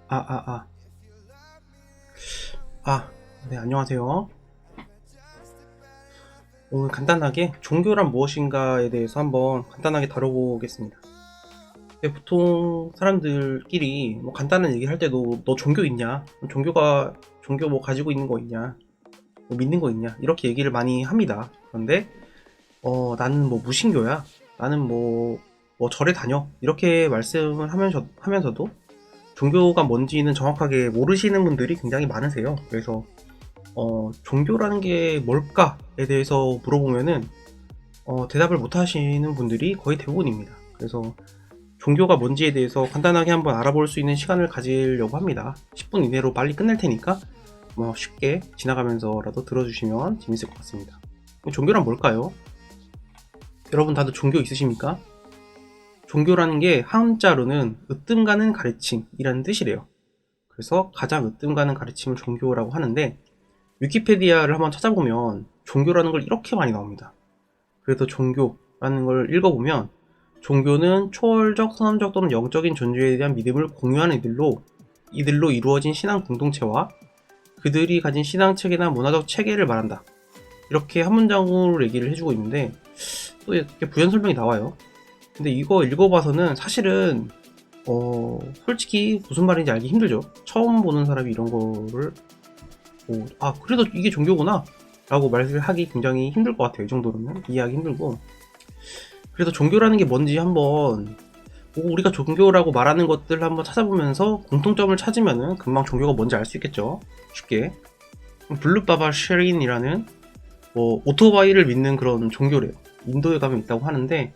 아, 아, 아. 아, 네, 안녕하세요. 오늘 간단하게 종교란 무엇인가에 대해서 한번 간단하게 다뤄보겠습니다. 근데 보통 사람들끼리 뭐 간단한 얘기를 할 때도 너 종교 있냐? 종교 뭐 가지고 있는 거 있냐? 뭐 믿는 거 있냐? 이렇게 얘기를 많이 합니다. 그런데 나는 뭐 무신교야. 나는 뭐 절에 다녀. 이렇게 말씀을 하면서도 종교가 뭔지는 정확하게 모르시는 분들이 굉장히 많으세요. 그래서 종교라는 게 뭘까에 대해서 물어보면은 대답을 못 하시는 분들이 거의 대부분입니다. 그래서 종교가 뭔지에 대해서 간단하게 한번 알아볼 수 있는 시간을 가지려고 합니다. 10분 이내로 빨리 끝낼 테니까 뭐 쉽게 지나가면서라도 들어주시면 재밌을 것 같습니다. 종교란 뭘까요? 여러분 다들 종교 있으십니까? 종교라는 게 한자로는 으뜸 가는 가르침이라는 뜻이래요. 그래서 가장 으뜸 가는 가르침을 종교라고 하는데 위키페디아를 한번 찾아보면 종교라는 걸 이렇게 많이 나옵니다. 그래서 종교라는 걸 읽어보면 종교는 초월적, 선언적 또는 영적인 존재에 대한 믿음을 공유하는 이들로 이루어진 신앙 공동체와 그들이 가진 신앙 체계나 문화적 체계를 말한다. 이렇게 한 문장으로 얘기를 해주고 있는데 또 이렇게 부연 설명이 나와요. 근데 이거 읽어봐서는 사실은 솔직히 무슨 말인지 알기 힘들죠. 처음 보는 사람이 이런 거를 그래도 이게 종교구나 라고 말을 하기 굉장히 힘들 것 같아요. 이 정도로는 이해하기 힘들고, 그래서 종교라는 게 뭔지 한번 우리가 종교라고 말하는 것들 한번 찾아보면서 공통점을 찾으면은 금방 종교가 뭔지 알 수 있겠죠. 쉽게. 블루바바 쉐린이라는 오토바이를 믿는 그런 종교래요. 인도에 가면 있다고 하는데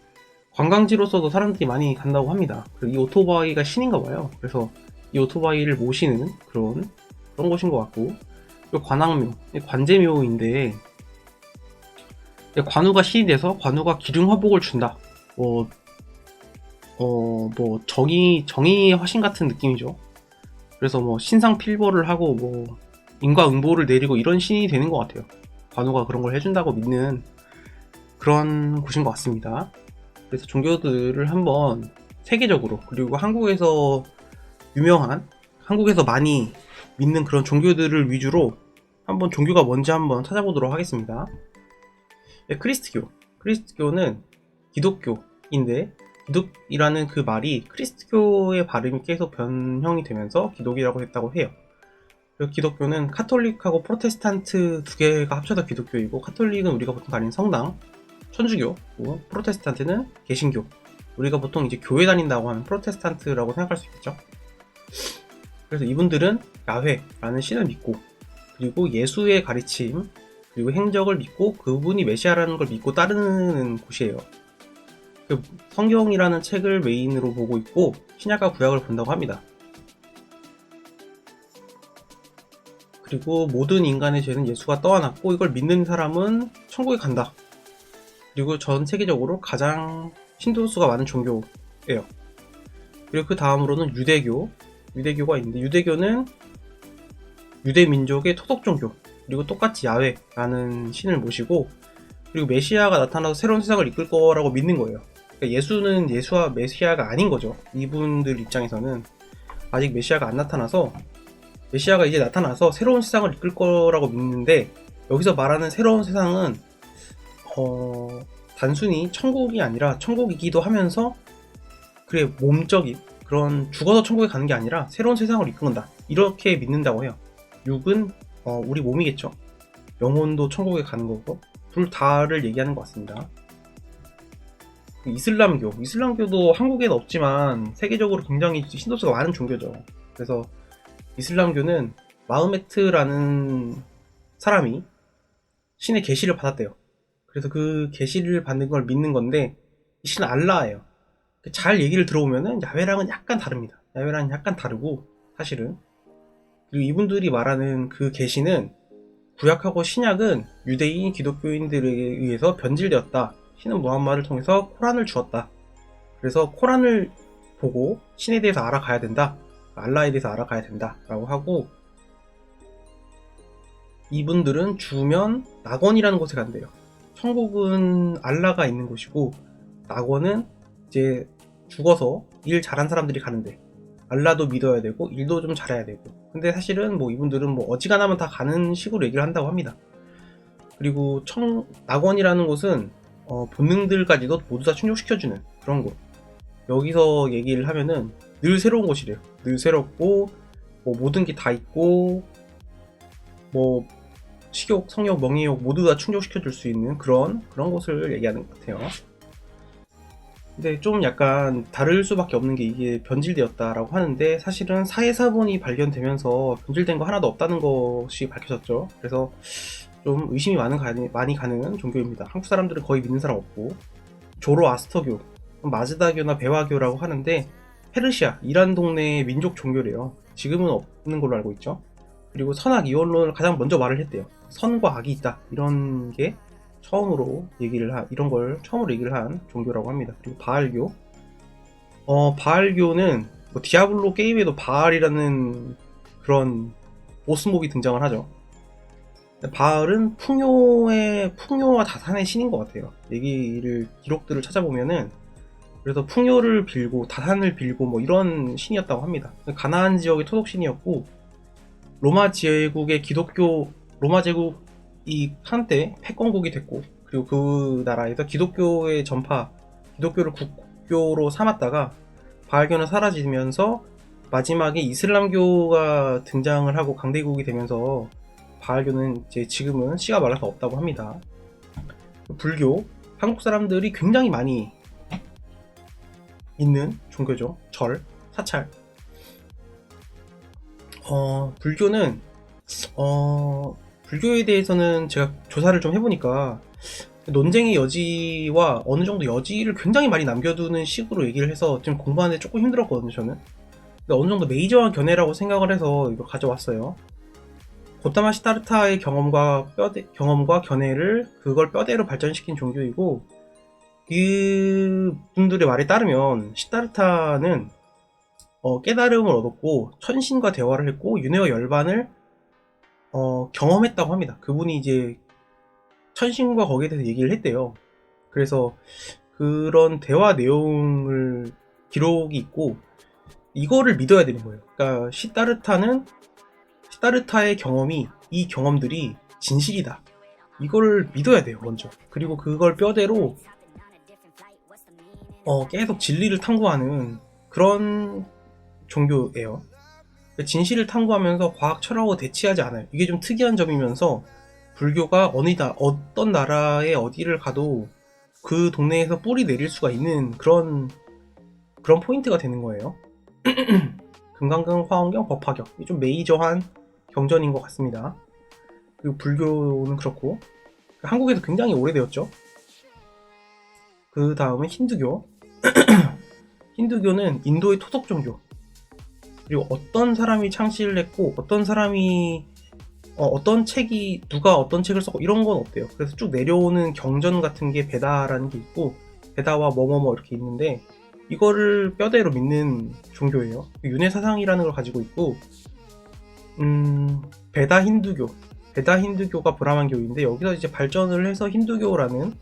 관광지로서도 사람들이 많이 간다고 합니다. 그리고 이 오토바이가 신인가 봐요. 그래서 이 오토바이를 모시는 그런 곳인 것 같고, 그리고 관악묘, 관제묘인데 관우가 신이 돼서 관우가 기둥 화복을 준다. 뭐, 정의 화신 같은 느낌이죠. 그래서 뭐 신상 필보를 하고 인과응보를 내리고 이런 신이 되는 것 같아요. 관우가 그런 걸 해준다고 믿는 그런 곳인 것 같습니다. 그래서 종교들을 한번 세계적으로, 그리고 한국에서 많이 믿는 그런 종교들을 위주로 한번 종교가 뭔지 한번 찾아보도록 하겠습니다. 네, 크리스트교는 기독교인데, 기독이라는 그 말이 크리스트교의 발음이 계속 변형이 되면서 기독이라고 했다고 해요. 그리고 기독교는 카톨릭하고 프로테스탄트 두 개가 합쳐서 기독교이고, 카톨릭은 우리가 보통 다니는 성당, 천주교, 프로테스탄트는 개신교, 우리가 보통 이제 교회 다닌다고 하면 프로테스탄트라고 생각할 수 있겠죠. 그래서 이분들은 야훼라는 신을 믿고, 그리고 예수의 가르침, 그리고 행적을 믿고 그분이 메시아라는 걸 믿고 따르는 곳이에요. 그 성경이라는 책을 메인으로 보고 있고 신약과 구약을 본다고 합니다. 그리고 모든 인간의 죄는 예수가 떠안았고 이걸 믿는 사람은 천국에 간다. 그리고 전 세계적으로 가장 신도수가 많은 종교예요. 그리고 그 다음으로는 유대교가 있는데, 유대교는 유대 민족의 토속 종교, 그리고 똑같이 야훼라는 신을 모시고, 그리고 메시아가 나타나서 새로운 세상을 이끌 거라고 믿는 거예요. 그러니까 예수는 예수와 메시아가 아닌 거죠. 이분들 입장에서는 아직 메시아가 안 나타나서, 메시아가 이제 나타나서 새로운 세상을 이끌 거라고 믿는데, 여기서 말하는 새로운 세상은 단순히 천국이 아니라 천국이기도 하면서 그래 몸적인 그런 죽어서 천국에 가는 게 아니라 새로운 세상을 이끈다, 이렇게 믿는다고 해요. 육은 우리 몸이겠죠. 영혼도 천국에 가는 거고, 둘 다를 얘기하는 것 같습니다. 이슬람교도 한국에는 없지만 세계적으로 굉장히 신도수가 많은 종교죠. 그래서 이슬람교는 마흐메트라는 사람이 신의 계시를 받았대요. 그래서 그 계시를 받는 걸 믿는 건데, 이 신은 알라예요. 잘 얘기를 들어보면은 야훼랑은 약간 다릅니다. 야훼랑은 약간 다르고 사실은. 그리고 이분들이 말하는 그 계시는, 구약하고 신약은 유대인 기독교인들에 의해서 변질되었다. 신은 무함마드를 통해서 코란을 주었다. 그래서 코란을 보고 신에 대해서 알아가야 된다. 알라에 대해서 알아가야 된다. 라고 하고, 이분들은 주면 낙원이라는 곳에 간대요. 천국은 알라가 있는 곳이고, 낙원은 이제 죽어서 일 잘한 사람들이 가는데, 알라도 믿어야 되고 일도 좀 잘해야 되고. 근데 사실은 뭐 이분들은 뭐 어지간하면 다 가는 식으로 얘기를 한다고 합니다. 그리고 낙원이라는 곳은 본능들까지도 모두 다 충족시켜주는 그런 곳. 여기서 얘기를 하면은 늘 새로운 곳이래요. 늘 새롭고 뭐 모든 게 다 있고 뭐 식욕, 성욕, 명예욕 모두 다 충족시켜줄 수 있는 그런 곳을 얘기하는 것 같아요. 근데 좀 약간 다를 수밖에 없는 게 이게 변질되었다라고 하는데, 사실은 사해사본이 발견되면서 변질된 거 하나도 없다는 것이 밝혀졌죠. 그래서 좀 의심이 많이 가는 종교입니다. 한국 사람들은 거의 믿는 사람 없고, 조로아스터교, 마즈다교나 배화교라고 하는데 페르시아, 이란 동네의 민족 종교래요. 지금은 없는 걸로 알고 있죠. 그리고 선악 이원론을 가장 먼저 말을 했대요. 선과 악이 있다, 이런 게 이런 걸 처음으로 얘기를 한 종교라고 합니다. 그리고 바알교. 바알교는 뭐 디아블로 게임에도 바알이라는 그런 보스몹이 등장을 하죠. 바알은 풍요와 다산의 신인 것 같아요. 기록들을 찾아보면은, 그래서 풍요를 빌고 다산을 빌고 뭐 이런 신이었다고 합니다. 가나안 지역의 토속신이었고, 로마 제국이 한때 패권국이 됐고, 그리고 그 나라에서 기독교를 국교로 삼았다가 바알교는 사라지면서 마지막에 이슬람교가 등장을 하고 강대국이 되면서 바알교는 이제 지금은 씨가 말라서 없다고 합니다. 불교, 한국 사람들이 굉장히 많이 믿는 종교죠. 절, 사찰. 불교는 불교에 대해서는 제가 조사를 좀 해보니까 논쟁의 여지와 어느 정도 여지를 굉장히 많이 남겨두는 식으로 얘기를 해서 좀 공부하는데 조금 힘들었거든요, 저는. 근데 어느 정도 메이저한 견해라고 생각을 해서 이걸 가져왔어요. 고타마 시타르타의 경험과 견해를 그걸 뼈대로 발전시킨 종교이고, 그분들의 말에 따르면 시타르타는 깨달음을 얻었고 천신과 대화를 했고 윤회와 열반을 경험했다고 합니다. 그분이 이제 천신과 거기에 대해서 얘기를 했대요. 그래서 그런 대화 내용을 기록이 있고 이거를 믿어야 되는 거예요. 그러니까 시타르타의 이 경험들이 진실이다, 이걸 믿어야 돼요, 먼저. 그리고 그걸 뼈대로 계속 진리를 탐구하는 그런 종교예요. 진실을 탐구하면서 과학 철학과 대치하지 않아요. 이게 좀 특이한 점이면서 불교가 어떤 나라에 어디를 가도 그 동네에서 뿌리 내릴 수가 있는 그런 포인트가 되는 거예요. 금강경, 화엄경, 법화경, 이게 좀 메이저한 경전인 것 같습니다. 그리고 불교는 그렇고 한국에서 굉장히 오래되었죠. 그 다음은 힌두교. 힌두교는 인도의 토속 종교. 그리고 어떤 사람이 창시를 했고 누가 어떤 책을 썼고 이런 건 없대요. 그래서 쭉 내려오는 경전 같은 게 베다라는 게 있고, 베다와 뭐뭐뭐 이렇게 있는데 이거를 뼈대로 믿는 종교예요. 윤회 사상이라는 걸 가지고 있고, 베다 힌두교가 브라만교인데 여기서 이제 발전을 해서 힌두교라는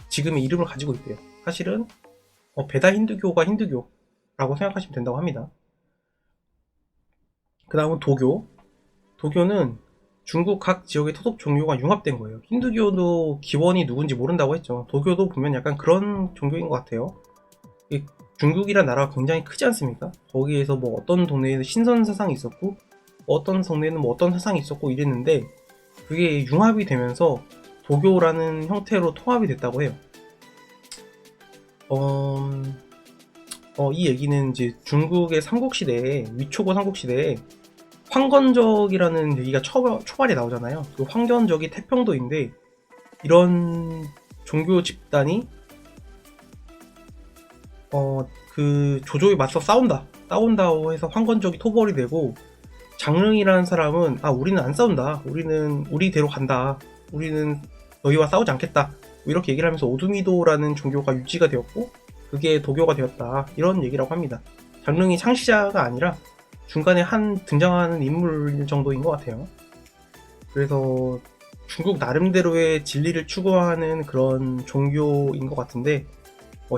지금의 이름을 가지고 있대요. 사실은 베다 힌두교가 힌두교라고 생각하시면 된다고 합니다. 그 다음은 도교는 중국 각 지역의 토속 종교가 융합된 거예요. 힌두교도 기원이 누군지 모른다고 했죠. 도교도 보면 약간 그런 종교인 것 같아요. 중국이란 나라가 굉장히 크지 않습니까? 거기에서 뭐 어떤 동네에는 신선 사상이 있었고 어떤 동네에는 뭐 어떤 사상이 있었고 이랬는데, 그게 융합이 되면서 도교라는 형태로 통합이 됐다고 해요. 이 얘기는 이제 중국의 위초고 삼국시대에 황건적이라는 얘기가 초반에 나오잖아요. 그 황건적이 태평도인데, 이런 종교 집단이 그 조조에 맞서 싸운다고 해서 황건적이 토벌이 되고, 장릉이라는 사람은 우리는 안 싸운다, 우리는 우리대로 간다, 우리는 너희와 싸우지 않겠다, 이렇게 얘기를 하면서 오두미도라는 종교가 유지가 되었고 그게 도교가 되었다, 이런 얘기라고 합니다. 장릉이 창시자가 아니라 중간에 등장하는 인물 정도인 것 같아요. 그래서 중국 나름대로의 진리를 추구하는 그런 종교인 것 같은데,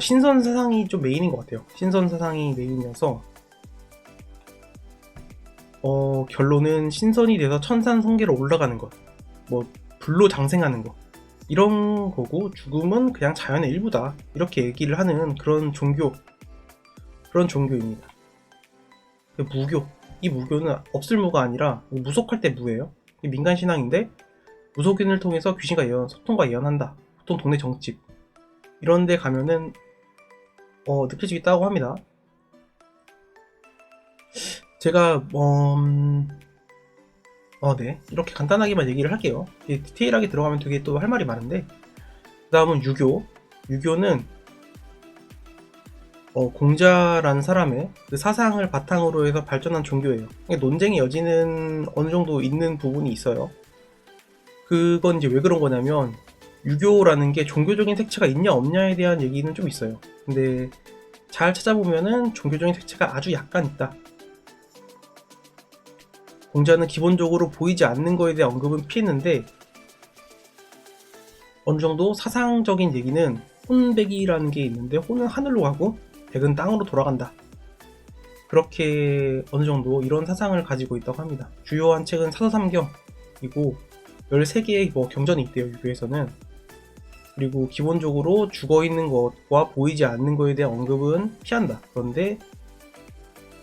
신선 사상이 좀 메인인 것 같아요. 신선 사상이 메인이어서 결론은 신선이 돼서 천산성계로 올라가는 것, 뭐 불로 장생하는 것, 이런 거고, 죽음은 그냥 자연의 일부다, 이렇게 얘기를 하는 그런 종교입니다. 무교, 이 무교는 없을 무가 아니라 무속할 때 무예요. 민간 신앙인데 무속인을 통해서 귀신과 소통과 예언한다. 보통 동네 정집 이런 데 가면은 느낄 수 있다고 합니다. 제가 네, 이렇게 간단하게만 얘기를 할게요. 디테일하게 들어가면 되게 또 할 말이 많은데, 그 다음은 유교. 유교는 공자라는 사람의 그 사상을 바탕으로 해서 발전한 종교예요. 논쟁의 여지는 어느 정도 있는 부분이 있어요. 그건 이제 왜 그런 거냐면, 유교라는 게 종교적인 색채가 있냐 없냐에 대한 얘기는 좀 있어요. 근데 잘 찾아보면은 종교적인 색채가 아주 약간 있다. 공자는 기본적으로 보이지 않는 거에 대한 언급은 피했는데, 어느 정도 사상적인 얘기는 혼백이라는 게 있는데, 혼은 하늘로 가고 백은 땅으로 돌아간다. 그렇게 어느 정도 이런 사상을 가지고 있다고 합니다. 주요한 책은 사서삼경이고 13개의 경전이 있대요, 유교에서는. 그리고 기본적으로 죽어있는 것과 보이지 않는 것에 대한 언급은 피한다. 그런데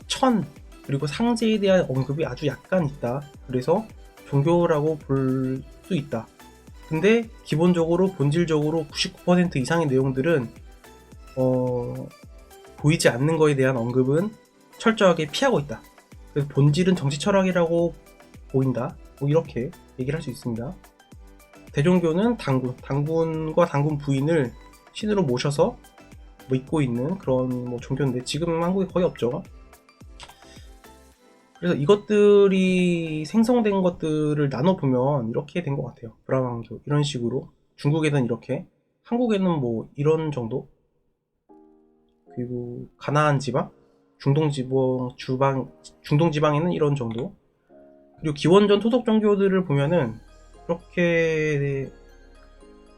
천, 그리고 상제에 대한 언급이 아주 약간 있다. 그래서 종교라고 볼 수 있다. 근데 기본적으로 본질적으로 99% 이상의 내용들은 보이지 않는 것에 대한 언급은 철저하게 피하고 있다. 그래서 본질은 정치 철학이라고 보인다. 뭐 이렇게 얘기를 할 수 있습니다. 대종교는 당군과 당군 부인을 신으로 모셔서 믿고 있는 그런 종교인데, 지금 한국에 거의 없죠. 그래서 이것들이 생성된 것들을 나눠보면 이렇게 된 것 같아요. 브라만교 이런 식으로, 중국에는 이렇게, 한국에는 뭐 이런 정도, 그리고 가나안 지방, 중동 지방에는 이런 정도, 그리고 기원전 토속 종교들을 보면은 이렇게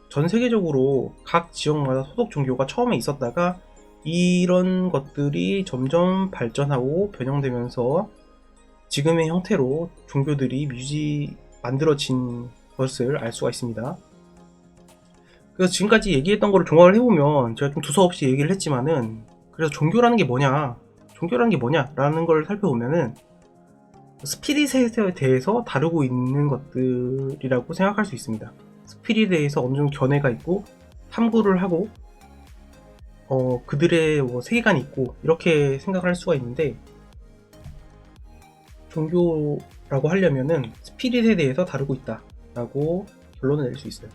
전 세계적으로 각 지역마다 소속 종교가 처음에 있었다가 이런 것들이 점점 발전하고 변형되면서 지금의 형태로 종교들이 만들어진 것을 알 수가 있습니다. 그래서 지금까지 얘기했던 거를 종합을 해보면, 제가 좀 두서없이 얘기를 했지만은, 그래서 종교라는 게 뭐냐라는 걸 살펴보면은 스피릿에 대해서 다루고 있는 것들이라고 생각할 수 있습니다. 스피릿에 대해서 어느 정도 견해가 있고 탐구를 하고 그들의 세계관이 있고, 이렇게 생각을 할 수가 있는데, 종교라고 하려면은 스피릿에 대해서 다루고 있다 라고 결론을 낼 수 있어요.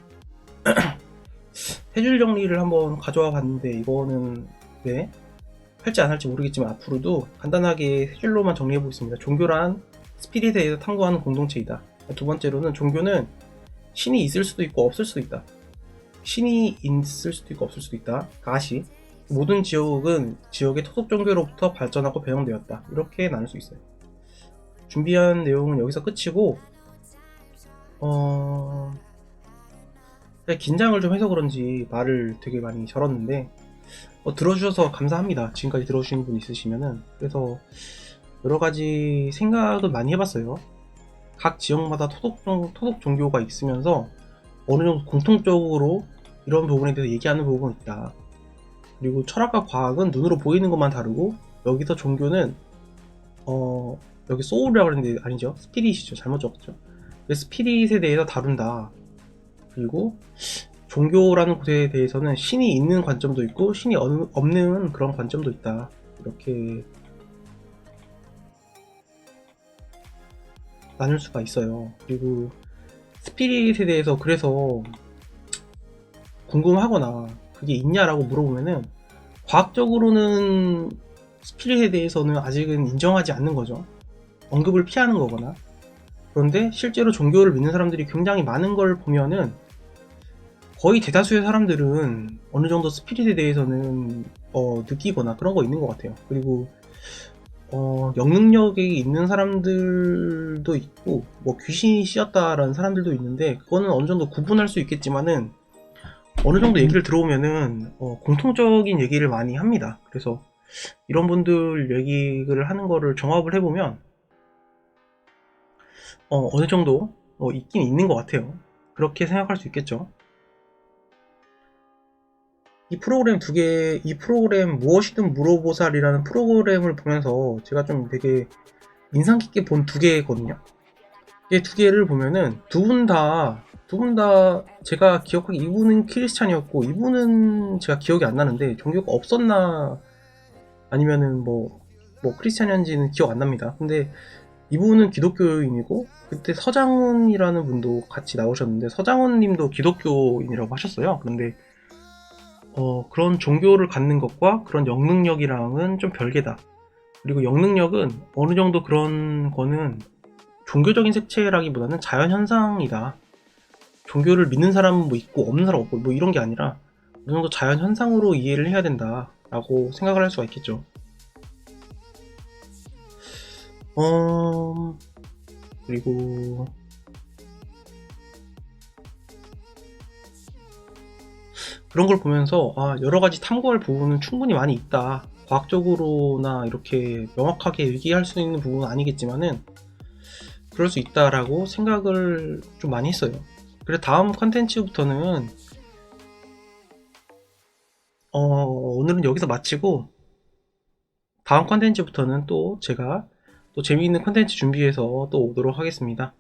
세 줄 정리를 한번 가져와 봤는데, 이거는 네, 할지 안 할지 모르겠지만 앞으로도 간단하게 세 줄로만 정리해 보겠습니다. 종교란 스피릿에 대해서 탐구하는 공동체이다. 두 번째로는 종교는 신이 있을 수도 있고 없을 수도 있다. 신이 있을 수도 있고 없을 수도 있다. 가시. 모든 지역은 지역의 토속 종교로부터 발전하고 변형되었다. 이렇게 나눌 수 있어요. 준비한 내용은 여기서 끝이고, 긴장을 좀 해서 그런지 말을 되게 많이 절었는데, 들어주셔서 감사합니다. 지금까지 들어주신 분 있으시면은. 그래서 여러가지 생각을 많이 해봤어요. 각 지역마다 토속 종교가 있으면서 어느 정도 공통적으로 이런 부분에 대해서 얘기하는 부분이 있다. 그리고 철학과 과학은 눈으로 보이는 것만 다르고, 여기서 종교는 여기 소울이라고 그랬는데 아니죠, 스피릿이죠. 잘못 적었죠. 스피릿에 대해서 다룬다. 그리고 종교라는 곳에 대해서는 신이 있는 관점도 있고 신이 없는 그런 관점도 있다. 이렇게 나눌 수가 있어요. 그리고 스피릿에 대해서 그래서 궁금하거나 그게 있냐라고 물어보면은, 과학적으로는 스피릿에 대해서는 아직은 인정하지 않는 거죠. 언급을 피하는 거거나. 그런데 실제로 종교를 믿는 사람들이 굉장히 많은 걸 보면은 거의 대다수의 사람들은 어느 정도 스피릿에 대해서는 느끼거나 그런 거 있는 것 같아요. 그리고 영능력이 있는 사람들도 있고, 귀신이 씌었다라는 사람들도 있는데, 그거는 어느 정도 구분할 수 있겠지만은, 어느 정도 얘기를 들어보면은 공통적인 얘기를 많이 합니다. 그래서 이런 분들 얘기를 하는 거를 종합을 해보면 어느 정도 있긴 있는 것 같아요. 그렇게 생각할 수 있겠죠. 이 프로그램 무엇이든 물어보살이라는 프로그램을 보면서 제가 좀 되게 인상 깊게 본 두 개거든요. 이 두 개를 보면은 두 분 다 제가 기억하기 이분은 크리스찬이었고 이분은 제가 기억이 안 나는데 종교가 없었나 아니면은 뭐 크리스찬이었는지는 기억 안 납니다. 근데 이분은 기독교인이고 그때 서장훈이라는 분도 같이 나오셨는데 서장훈 님도 기독교인이라고 하셨어요. 그런데 그런 종교를 갖는 것과 그런 영능력이랑은 좀 별개다. 그리고 영능력은 어느 정도 그런 거는 종교적인 색채라기보다는 자연현상이다. 종교를 믿는 사람은 뭐 있고 없는 사람 없고 뭐 이런 게 아니라 어느 정도 자연현상으로 이해를 해야 된다라고 생각을 할 수가 있겠죠. 어, 그리고 그런 걸 보면서 여러 가지 탐구할 부분은 충분히 많이 있다. 과학적으로나 이렇게 명확하게 얘기할 수 있는 부분은 아니겠지만은 그럴 수 있다라고 생각을 좀 많이 했어요. 그래서 다음 컨텐츠부터는 오늘은 여기서 마치고 다음 컨텐츠부터는 또 제가 또 재미있는 컨텐츠 준비해서 또 오도록 하겠습니다.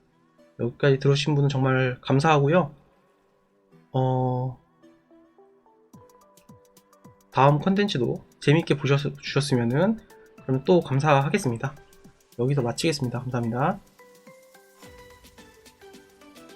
여기까지 들어주신 분은 정말 감사하고요. 어, 다음 컨텐츠도 재미있게 주셨으면은 그럼 또 감사하겠습니다. 여기서 마치겠습니다. 감사합니다.